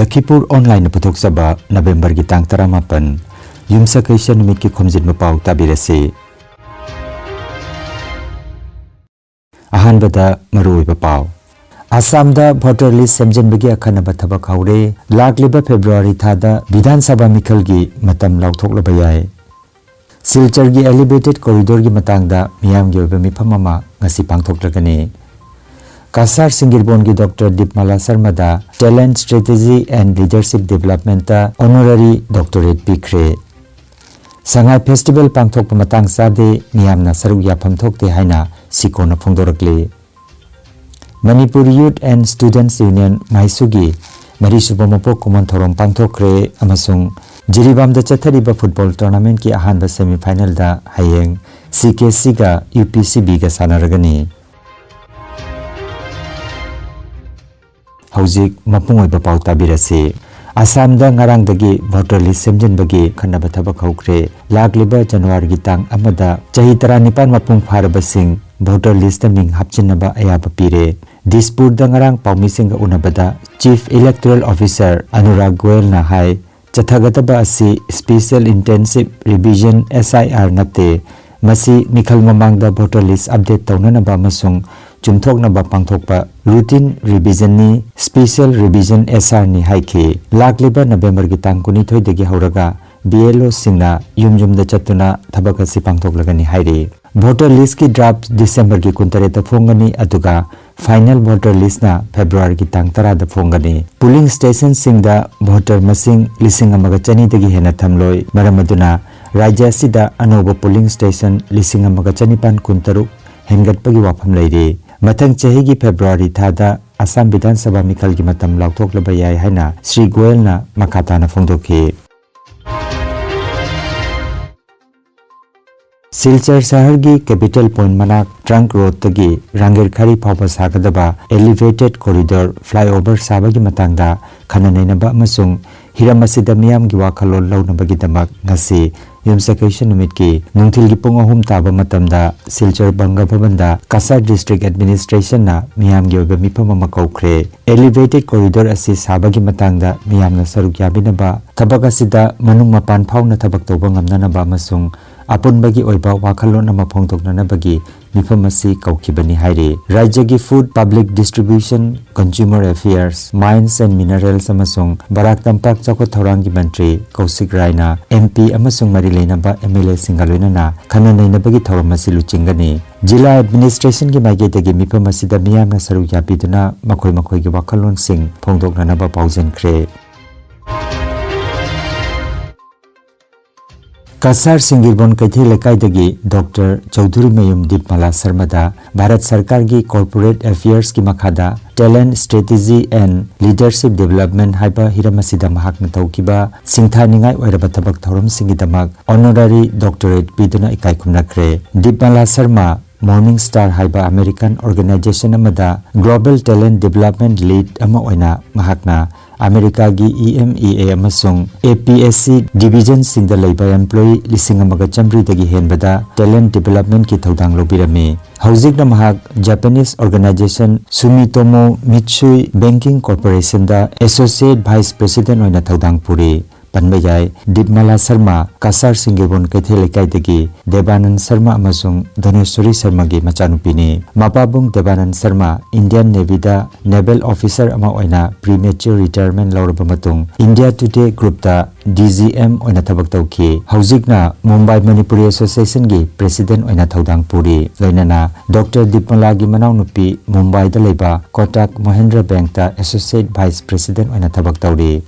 Lakhipur Online Puthok November ki tang 18 Yumsa Kaisha Numit ki Khomjinba Pao tabirasi. Ahanbada Maruiba Pao. Assamda voter list semjenbagi akhanaba thabak haure lakliba February thada Vidhan Sabha mikhalgi matam laukthokla yai. Silchar gi elevated corridor gi matangda miyam gi oiba mifam ama ngasi pangthoklagani. Kasar Singirbon gi Dr. Dipmala Sarmada Talent Strategy and Leadership Development ta Honorary Doctorate pikre. Sangai Festival pangthokpa matang sade miyamna saruk yapam thokte haina sikona phongdorakle. Manipur Youth and Students Union Maisugi Marisuba Mopok Kuman Thorom pangthokre amasung Jiribamda chathariba football tournament ki ahanba semi final da hayeng CKC ga UPCB ga sanaragani. Hauzik mapung oiba pau tabirasi. Assamda ngarang dagi voter list semjenbagi khanaba thabak haukre lakliba January gi tang amada chahi 19 mapung pharabasing voter list ming hapchinaba ayaba pire. Dispur da ngarang paumising unabada Chief Electoral Officer Anurag Goel na hai chathagataba asi Special Intensive Revision SIR nate masi mikhal mamangda voter list update taunanaba masung chumthoknaba pangthokpa routine revision ni special revision SR ni haike lakliba November gi tang 19 dagi hauraga BLO singna yumjumda chatuna thabaka si pangthoklagani haire. Voter list ki draft December gi 19 ta phongani aduga final voter list na February gi tang 10 da phongani. Polling station singda voter masing lising amaga chani dagi hena thamloi maramaduna rajya sida anoba polling station lising amaga chani pan 13 hengatpagi wafam leire. Mathang chahi gi February thada Assam Vidhan Sabha mikal gi matam laukthokla yai haina Sri Goel na makatana phongdokhi. Silchar Sahar gi capital point manak trunk road tagi Rangir Khari phawba sagadaba elevated corridor flyover sabagi matangda khananainaba amasung hiramasida miyam gi wakhalol launabagi damak ngasi Yumsa Kaisha Numit ki nungthil gi pung 3 taba matamda Silchar Banga Bhavanda Kasar District Administration na miyam gi oiba mifam ama kaukre. Elevated corridor asi sabagi matangda miyamna saruk yabinaba thabak asida manung mapan phawna thabak toba ngamnanaba amasung apunbagi oiba wakhalon ama phongtoknanabagi mifam asi kaukibani haire. Rajya gi Food Public Distribution Consumer Affairs Mines and Minerals amasung Barak Tampak Chakot Thorang gi Mantri Kausik Raina MP amasung Marilena MLA Singaloina na khananainabagi thoram asi luchingani. Jila Administration gi maigedagi mifam asida miyamna saruk yapiduna makhoi gi wakhalon sing phongtoknanaba paujen khre. Kasar Singirbon Kaithai Lekai dagi Dr. Chaudhuri Mayum Dipmala Sarmada Bharat Sarkar gi Corporate Affairs ki makhada Talent Strategy and Leadership Development haiba hiramasida mahakna taukiba singthaningai oiraba thabak thorom singidamak Honorary Doctorate piduna ikai khumnakre. Dipmala Sarma Morning Star haiba American Organization amada Global Talent Development Lead ama oina mahakna America gi EMEA amasung APSC division singda leiba employee lising amaga chamri dagi henbada talent development ki thodang lobirami. Haujikna mahak Japanese organization Sumitomo Mitsui Banking Corporation da Associate Vice President oina thodang puri. Panbayai Dipmala Sarma Kasar Singirbon Kaithai Lekai dagi Devanand Sarma amasung Dhaneshwari Sarma gi machanupini. Mapabung Devanand Sarma Indian Navy da Naval Officer ama oina premature retirement lauraba matung India Today Group da DGM oina thabak tauki. Haujikna Mumbai Manipuri Association gi President oina thodang puri. Loinana Dr. Dipmala gi manaw nupi Mumbai da leiba Kotak Mahindra Bank da Associate Vice President oina thabak tauri.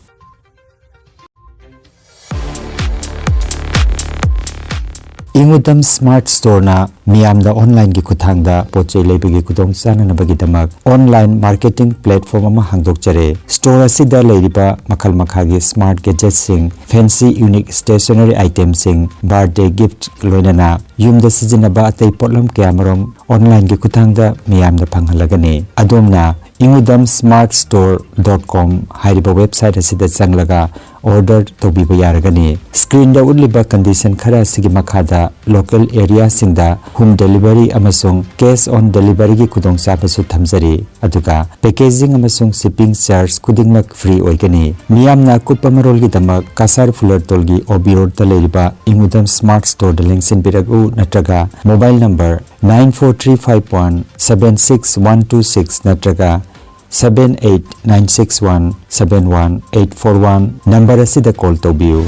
Ingudam Smart Store na miyamda online gi kuthangda pochei leibagi kudong chananabagi damak online marketing platform ama hangdokchare. Store asida leiriba makhal makhagi smart gadgets sing fancy unique stationery items sing birthday gift loinana yumda sijinaba atei potlam kyamarom online gi kuthangda miyamda phanghalagani. Adomna ingudamsmartstore.com hairiba website asida changlaga order tobiba yaragani screen da uliba condition khara sigi makhada local area singda home delivery amasung cash on delivery gi khudong sabasu thamjari aduga packaging amasung shipping charge kudingmak free oigani miyamna kutpamarol gi damak kasar fuller tolgi obi road ta leiriba imudam smart store da link sin biragu natraga mobile number 9435176126 natraga 7896171841 number asida call tobiu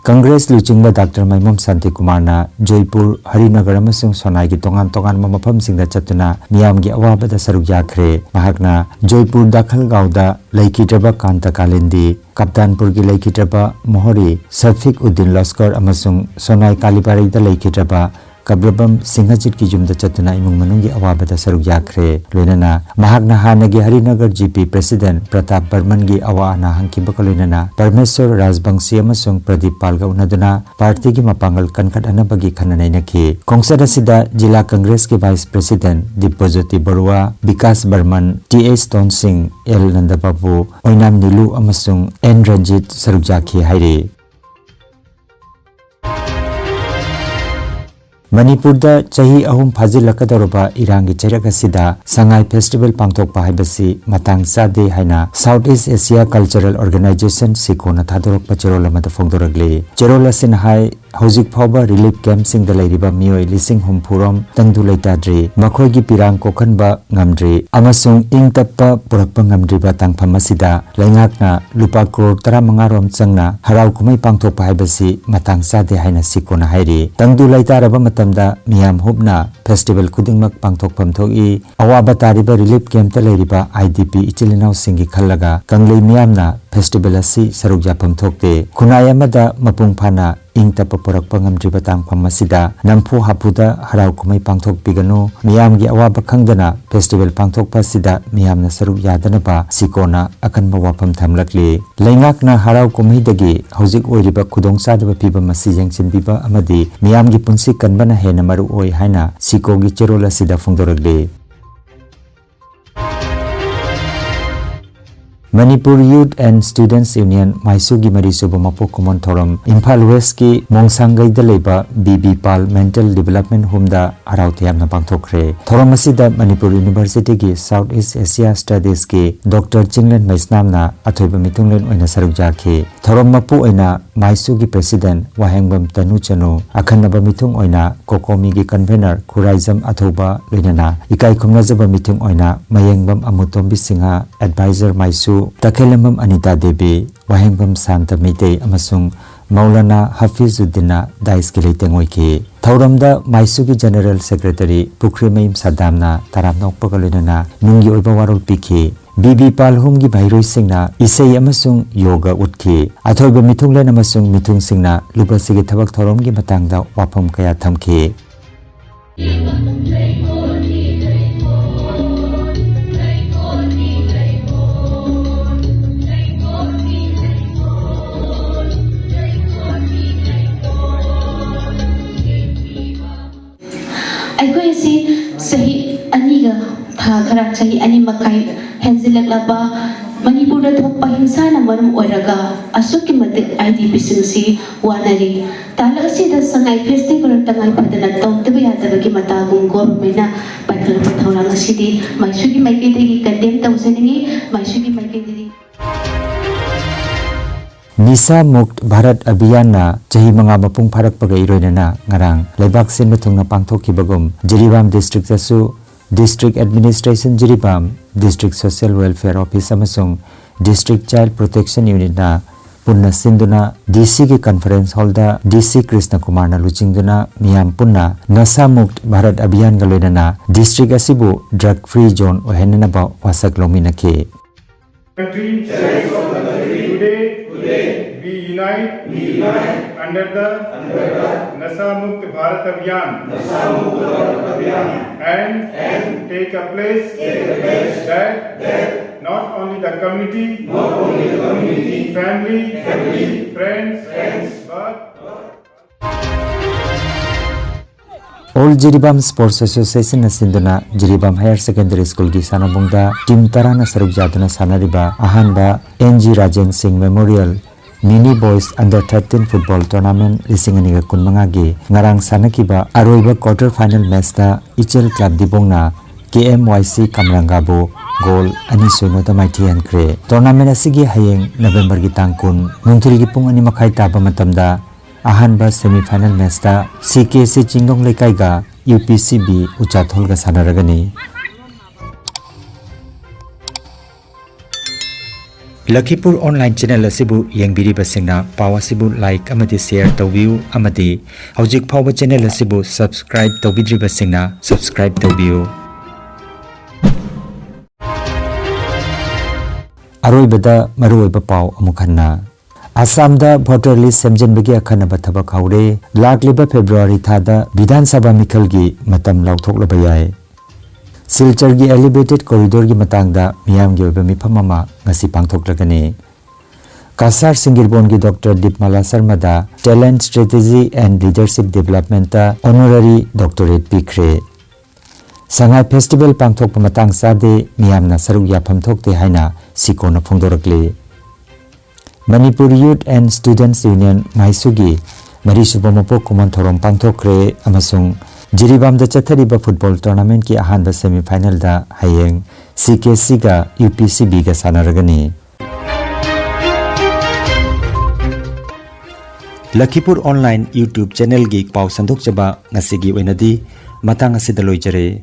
Congress Luchingba Dr. Maimum Santi Kumarna Jaipur Harinagar amasung Sonai gi tongan mafam singda chatuna miyam gi awaba da saruk yakhre mahakna Jaipur Dakhal Gauda Laikhitraba Kanta Kalindi Kaptanpur gi Laikhitraba Mohori Safik Uddin Laskar amasung Sonai Kalibari da Laikhitraba Kablabam Singhajit ki jumda chatuna imung manungi awabada saruk yakhre loinana mahakna hanagi Harinagar GP President Pratap Barman gi awana hangki bakaloinana Parmeshwar Rajbangsi amasung Pradip Palga unaduna party gi mapangal kankat anabagi khananai nakhi kongsada sida Jila Congress ki Vice President Dipojyoti Barua Vikas Barman TA Stone Singh L Nandababu Oinam Nilu amasung N Ranjit saruk yakhi haire Manipur da chahi ahum phajilakadaroba irangi chairakasida Sangai Festival pangthokpa haibasi matang chade haina Southeast Asia Cultural Organization sikona thadorokpa cherol amada phongdoragle cherol asin hai hojik phawba relief camp sing da leiriba mioi lising humpurom tangdu leitadri makhoi gi pirang kokhanba ngamdri amasung ingtappa purakpa ngamdri ba tangpham asida laingakna lupa crore 15 rom changna harau kumai pangthokpa haibasi matang chade haina sikona hairi tangdu leitaraba matamda miyam hubna festival kudingmak pangthokpam thogi awaba tariba relief camp ta leiriba IDP ichilinau singi khallaga kanglei miyamna festival asi saruk japam thokte khunai amada mapung phana ingtapa porakpa ngamdriba tangpham asida nampu hapuda harau kumai pangthok piganu miyamgi awaba khangdana festival pangthokpa sida miyamna saruk yadanaba sikona akanba wapam thamlakli leingakna harau kumai dagi hojik oiriba khudong sadaba piba masi jengchinbiba amadi miyamgi punsi kanbana hena maru oi haina sikogi cherola sida phongdoragli Manipur Youth and Students Union Maisugi Marisuba Mapok Common Thorum Imphal West ki Mongsangai da leba BB Pal Mental Development Home da Arauti amna pangthokre Thorum asida Manipur University ki Southeast Asia Studies ki Dr. Chinglen Maisnamna athoiba mitunglen oina saruk jakhi Thorum mapu oina Maisugi President Wahengbam Tanu Chanu akhanaba mitung oina Kokomi gi convener Khuraizam athoba loinana ikai khumnajaba mitung oina Mayengbam Amutombi Singha advisor Maisu Takhelambam Anita Devi Wahengbam Santa Meitei amasung Maulana Hafizuddina Daiskele Tengoiki Thauramda Maisugi General Secretary Pukrimeim Sadamna Taramnokpagalinana Nungi Oiba Warol Pikhi BB Pal Humgi Bairoi Singna Isei amasung Yoga Utki Athoiba Mithunglen amasung Mithung Singna Lubasigi Thabak Thoromgi Matangda Wapam Kaya Thamki अखोई से सही अनिगा था खरा सही अनि मकाई हेंजिलकलाबा मणिपुर थोपा हिंसा न मरम ओरगा असुकी मते आईडीपी सिंसी वानरी ताला सिदा संगाई फेस्टिवल तंगाई पदना तौतबे यादबगी मतागुम गवर्नमेंटना पाइखलप थौरांग सिदी माइसुगी माइकेदेगी कंडेम तौजनिगी माइसुगी माइकेदेगी Nisa Mukt Bharat Abhiyan na chahi manga mapung pharak pagai roinana ngarang leibak sin mathungna pangthokibagum Jiribam District asu District Administration Jiribam District Social Welfare Office amasung District Child Protection Unit na punna sinduna DC ki conference hall da DC Krishna Kumar na luchingduna miyam punna Nasa Mukt Bharat Abhiyan galoinana district asibu drug free zone ohenana ba wasak lominake Today we unite under the Nasa Mukt Bharat Abhiyan and take a place that not only the community, family, friends, but All Jiribam Sports Association na sinduna Jiribam Higher Secondary School ki sanabungda team tarana saruk jaduna sanariba ahanba NG Rajan Singh Memorial Mini Boys Under 13 Football Tournament Risingani kunmangagi ngarang sanakiba aroiba quarter final match da Ichel Club dibongna KMYC Kamrangabu goal ani soino da maithian kre tournament asigi hayeng November gi tangkun nungthil gi pung ani makhai taba matamda ahanba semi final match da CKC Chingdong Lekai ga UPCB Uchathol ga sanaragani Lakhipur Online Channel asibu yengbiri basingna pawa sibu like amati share tawbiu amati hojik phawa channel asibu subscribe tawbidri basingna subscribe tawbiu Aroibada maruiba pau amukhanna Assam da voter list semjenbagi akhanaba thabak haure lakliba February thada Vidhan Sabha mikhalgi matam lauthok labayai Silchar gi elevated corridor gi matangda miyam gi oba mifam ama ngasi pangthoklagani Kasar Singirbon gi Dr. Dipmala Sharma da Talent Strategy and Leadership Development ta honorary doctorate pikre Sangai Festival pangthok pamatang sade miyamna saruk yapam thokte haina sikona phongdorakle Manipur Youth and Students Union Maisugi Marisubamapo Kuman Thorom pangthokre amasung Jiribam da chathariba football tournament ki ahanba semi final da hayeng CKC ga UPCB ga sanaragani Lakhipur Online YouTube channel gi pau sandok chaba ngasigi oinadi matang asida loijare